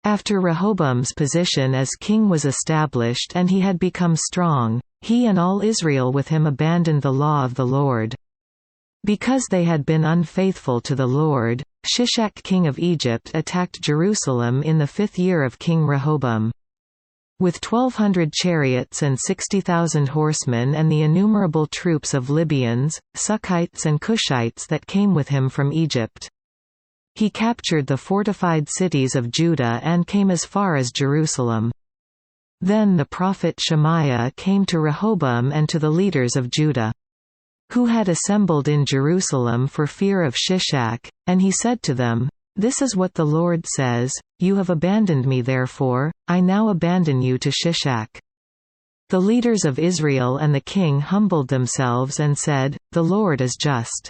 After Rehoboam's position as king was established and he had become strong, he and all Israel with him abandoned the law of the Lord. Because they had been unfaithful to the Lord, Shishak king of Egypt attacked Jerusalem in the 5th year of King Rehoboam. With 1,200 chariots and 60,000 horsemen and the innumerable troops of Libyans, Sukkites and Cushites that came with him from Egypt. He captured the fortified cities of Judah and came as far as Jerusalem. Then the prophet Shemaiah came to Rehoboam and to the leaders of Judah, who had assembled in Jerusalem for fear of Shishak, and he said to them, "This is what the Lord says, you have abandoned me, therefore, I now abandon you to Shishak." The leaders of Israel and the king humbled themselves and said, "The Lord is just."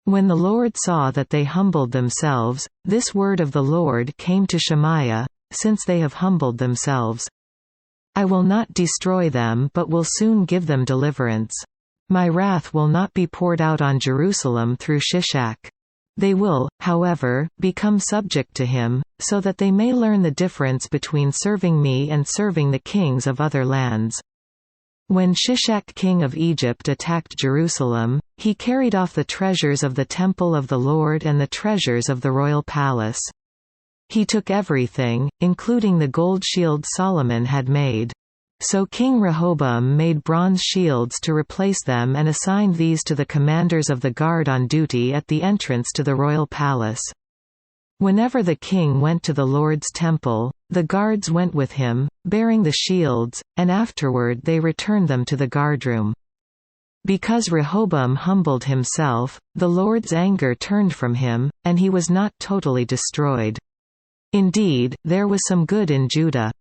When the Lord saw that they humbled themselves, this word of the Lord came to Shemaiah, "Since they have humbled themselves, I will not destroy them but will soon give them deliverance. My wrath will not be poured out on Jerusalem through Shishak. They will, however, become subject to him, so that they may learn the difference between serving me and serving the kings of other lands." When Shishak king of Egypt attacked Jerusalem, he carried off the treasures of the temple of the Lord and the treasures of the royal palace. He took everything, including the gold shield Solomon had made. So King Rehoboam made bronze shields to replace them and assigned these to the commanders of the guard on duty at the entrance to the royal palace. Whenever the king went to the Lord's temple, the guards went with him, bearing the shields, and afterward they returned them to the guardroom. Because Rehoboam humbled himself, the Lord's anger turned from him, and he was not totally destroyed. Indeed, there was some good in Judah.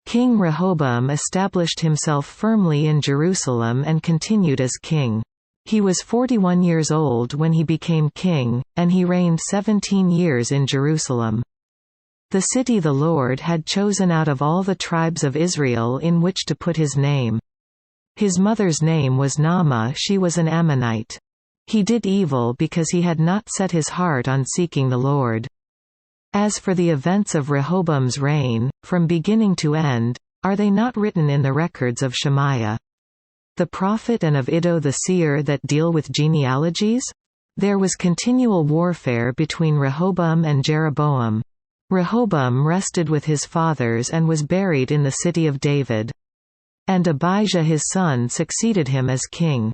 King Rehoboam established himself firmly in Jerusalem and continued as king. He was 41 years old when he became king, and he reigned 17 years in Jerusalem. The city the Lord had chosen out of all the tribes of Israel in which to put his name. His mother's name was Naamah, she was an Ammonite. He did evil because he had not set his heart on seeking the Lord. As for the events of Rehoboam's reign, from beginning to end, are they not written in the records of Shemaiah, the prophet, and of Iddo the seer that deal with genealogies? There was continual warfare between Rehoboam and Jeroboam. Rehoboam rested with his fathers and was buried in the city of David. And Abijah his son succeeded him as king.